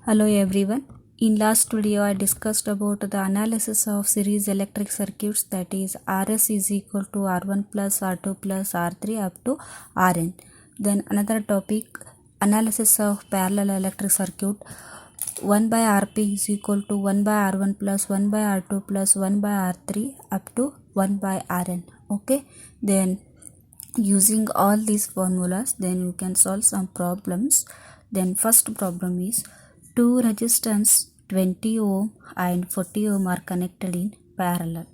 Hello everyone. In last video I discussed about the analysis of series electric circuits, that is Rs is equal to R1 plus R2 plus R3 up to Rn. Then another topic, analysis of parallel electric circuit. 1 by Rp is equal to 1 by R1 plus 1 by R2 plus 1 by R3 up to 1 by Rn. Okay, then using all these formulas then you can solve some problems. Then first problem is two resistance 20 ohm and 40 ohm are connected in parallel.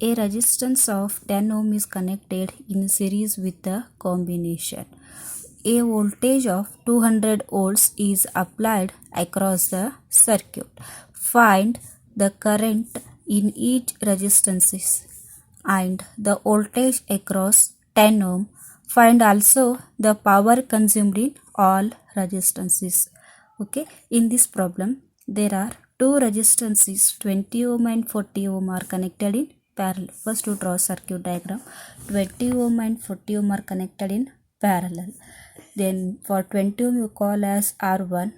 A resistance of 10 ohm is connected in series with the combination. A voltage of 200 volts is applied across the circuit. Find the current in each resistance and the voltage across 10 ohm. Find also the power consumed in all resistances. Okay, in this problem there are two resistances 20 ohm and 40 ohm are connected in parallel. First to draw circuit diagram. 20 ohm and 40 ohm are connected in parallel. Then for 20 ohm you call as R1,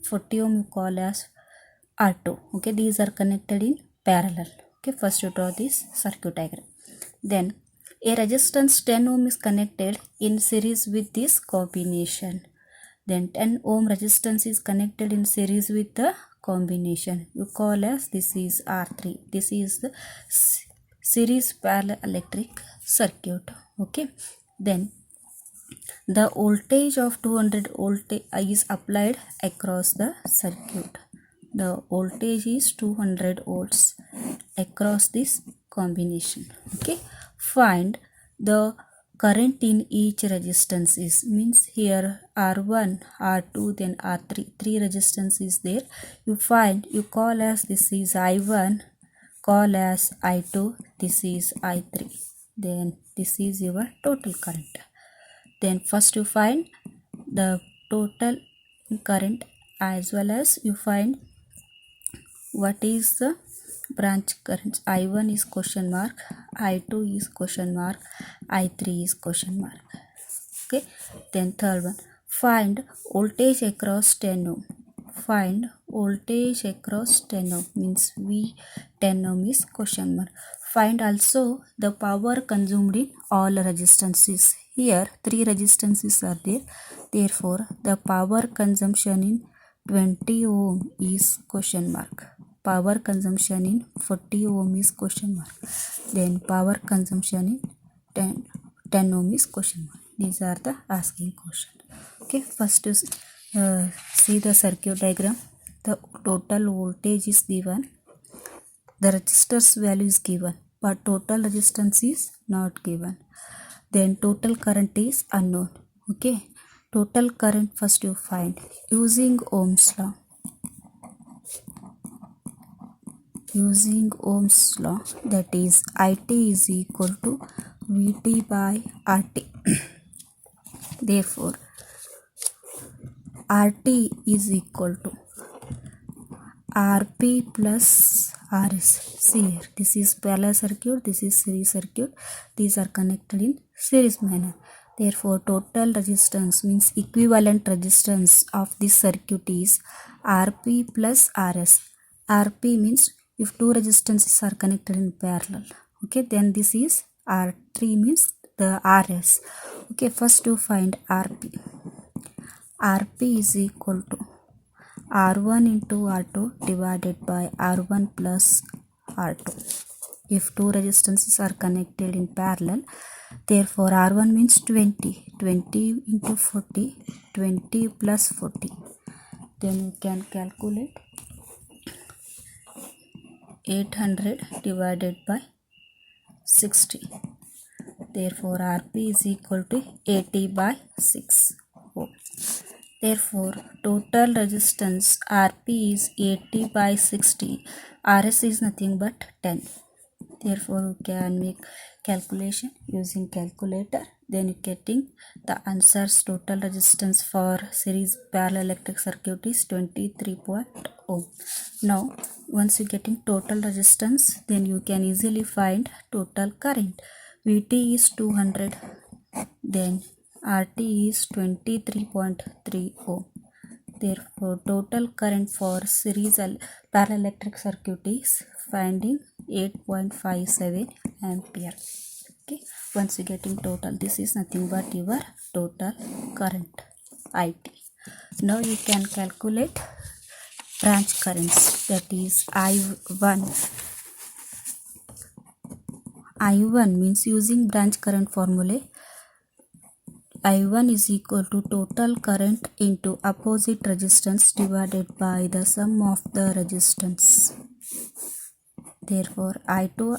40 ohm you call as R2. Okay, these are connected in parallel. Okay, first you draw this circuit diagram. Then a resistance 10 ohm is connected in series with this combination. Then 10 ohm resistance is connected in series with the combination. You call as this is R3. This is the series parallel electric circuit. Okay. Then the voltage of 200 volt is applied across the circuit. The voltage is 200 volts across this combination. Okay. Find the current in each resistance is, means here R1, R2, then R3, three resistance is there. You find, you call as this is I1, call as I2, this is I3. Then this is your total current. Then first you find the total current as well as you find what is the branch current. I1 is question mark, I2 is question mark, I3 is question mark. Okay, then third one, find voltage across 10 ohm. Find voltage across 10 ohm, means V 10 ohm is question mark. Find also the power consumed in all resistances. Here three resistances are there, therefore the power consumption in 20 ohm is question mark. Power consumption in 40 ohm is question mark. Then power consumption in 10 ohm is question mark. These are the asking question. Okay, first is see the circuit diagram. The total voltage is given, the resistors value is given, but total resistance is not given. Then total current is unknown. Okay, total current first you find using Ohm's law. Using Ohm's law, that is IT is equal to VT by RT. Therefore RT is equal to Rp plus Rs. See here, this is parallel circuit, this is series circuit. These are connected in series manner. Therefore total resistance means equivalent resistance of this circuit is Rp plus Rs. Rp means if two resistances are connected in parallel. Okay, then this is R3 means the Rs. Okay, first to find Rp. Rp is equal to R1 into R2 divided by R1 plus R2. If two resistances are connected in parallel, therefore R1 means 20. 20 into 40, 20 plus 40. Then you can calculate 800 divided by 60. Therefore Rp is equal to 80 by 6 ohm. Therefore total resistance Rp is 80 by 60. Rs is nothing but 10. Therefore you can make calculation using calculator. Then you getting the answers. Total resistance for series parallel electric circuit is 23 ohm. Now once you getting total resistance, then you can easily find total current. Vt is 200, then RT is 23.3 ohm. Therefore, total current for series parallel electric circuit is finding 8.57 ampere. Okay, once you getting total, this is nothing but your total current IT. Now you can calculate branch currents, that is I1. I1 means using branch current formula. I1 is equal to total current into opposite resistance divided by the sum of the resistance. Therefore, I2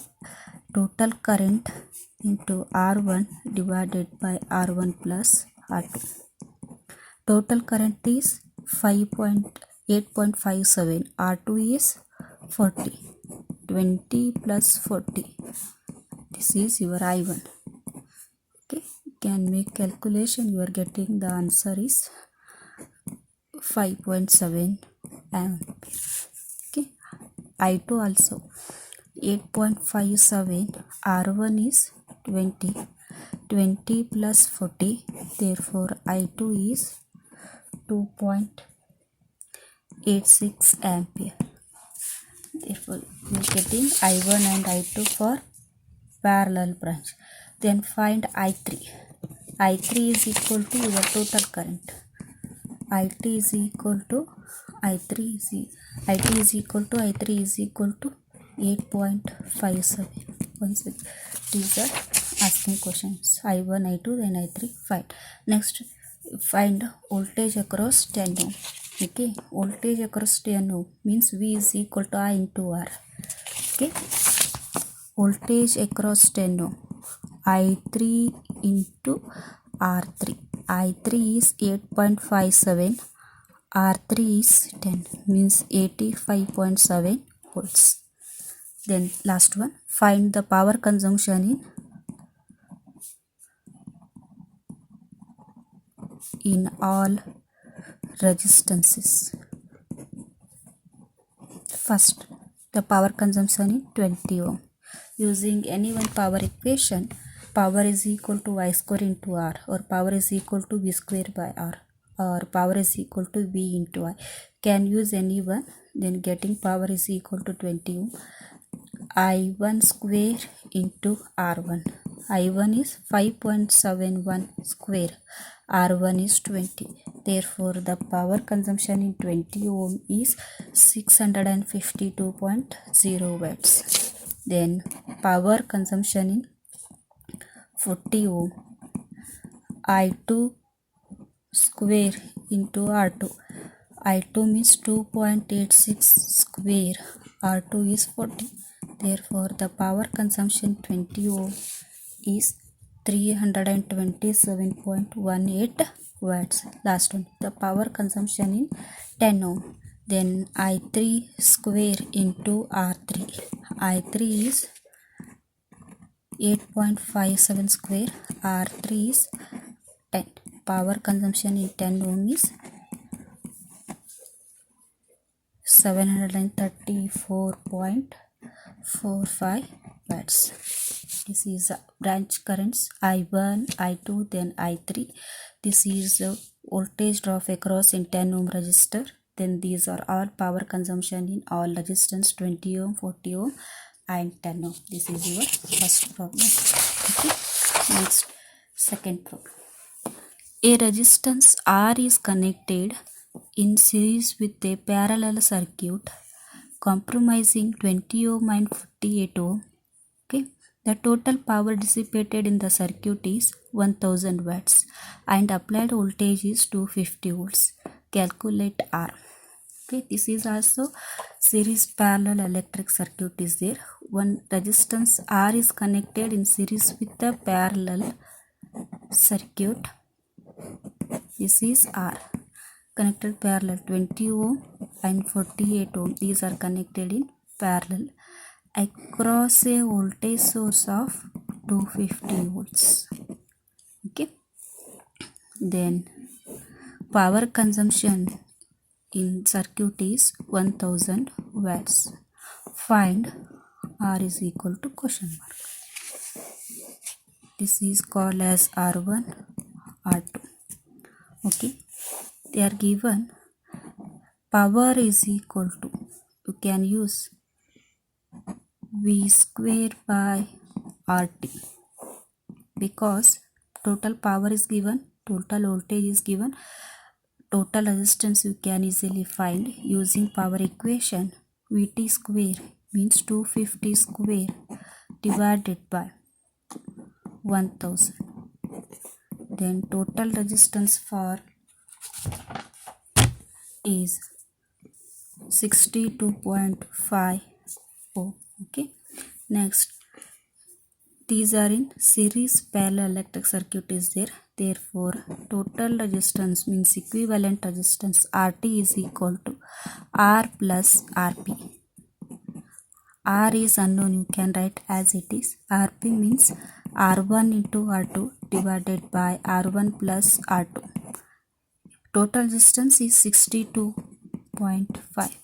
total current into R1 divided by R1 plus R2. Total current is 8.57. R2 is 40. 20 plus 40. This is your I1. Okay, you can make calculation. You are getting the answer is 5.7 ampere. Okay, I2 also 8.57. R1 is 20. 20 plus 40. Therefore, I2 is 2.86 ampere. Therefore, we are getting I1 and I2 for parallel branch. Then find I3. I3 is equal to your total current. IT is equal to I3 is equal to I3 is equal to 8.57. Once these are asking questions. I1, I2, then I3. Find. Next, find voltage across 10 ohm. Okay, voltage across 10 ohm means V is equal to I into R. Okay, voltage across 10 ohm, I3 into R3. I3 is 8.57, R3 is 10, means 85.7 volts. Then last one, find the power consumption in all resistances. First, the power consumption in 20 ohm. Using any one power equation, power is equal to I square into R, or power is equal to V square by R, or power is equal to V into I. Can use any one, then getting power is equal to 20 ohm. I1 square into R1. I1 is 5.71 square. R1 is 20. Therefore, the power consumption in 20 ohm is 652.0 watts. Then power consumption in 40 ohm, I2 square into R2. I2 means 2.86 square, R2 is 40. Therefore, the power consumption 20 ohm is 327.18 watts. Last one, the power consumption in 10 ohm. Then I3 square into R3. I3 is 8.57 square, R3 is 10. Power consumption in 10 ohm is 734.45 watts. This is branch currents I1, I2, then I3. This is voltage drop across in 10 ohm resistor. Then these are all power consumption in all resistance 20 ohm, 40 ohm and 10 ohm. This is your first problem. Okay. Next, second problem. A resistance R is connected in series with a parallel circuit comprising 20 ohm and 48 ohm. Okay. The total power dissipated in the circuit is 1000 watts and applied voltage is 250 volts. Calculate R. Okay, this is also series parallel electric circuit is there. One resistance R is connected in series with the parallel circuit. This is R. Connected parallel 20 ohm and 48 ohm. These are connected in parallel across a voltage source of 250 volts. Okay. Then power consumption in circuit is 1000 watts. Find R is equal to question mark. This is called as R1, R2. Okay. They are given power is equal to, you can use V square by RT, because total power is given, total voltage is given, total resistance you can easily find using power equation. Vt square means 250 square divided by 1000. Then total resistance for is 62.5 ohm. Okay. Next, these are in series parallel electric circuit is there. Therefore, total resistance means equivalent resistance RT is equal to R plus RP. R is unknown, you can write as it is. RP means R1 into R2 divided by R1 plus R2. Total resistance is 62.5.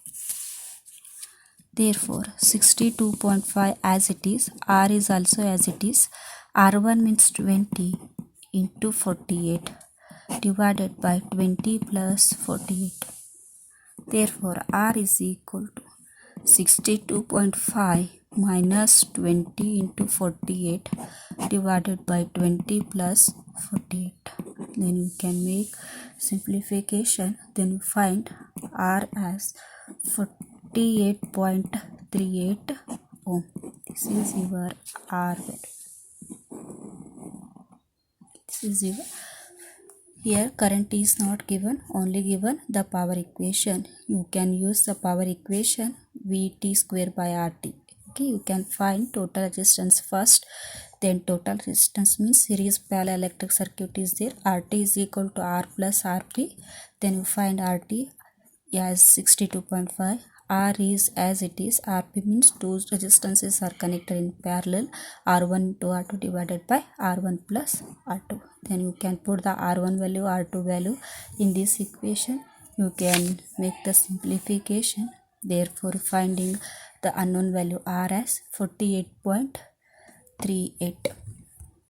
Therefore, 62.5 as it is, R is also as it is. R1 means 20 into 48 divided by 20 plus 48. Therefore, R is equal to 62.5 minus 20 into 48 divided by 20 plus 48. Then you can make simplification. Then you find R as 48.38 ohm. This is your R value. This is your, here current is not given, only given the power equation. You can use the power equation Vt square by RT. Okay, you can find total resistance first, then total resistance means series parallel electric circuit is there. RT is equal to R plus RP. Then you find RT as 62.5. R is as it is. RP means two resistances are connected in parallel. R1 to R2 divided by R1 plus R2. Then you can put the R1 value, R2 value in this equation. You can make the simplification. Therefore, finding the unknown value R as 48.38.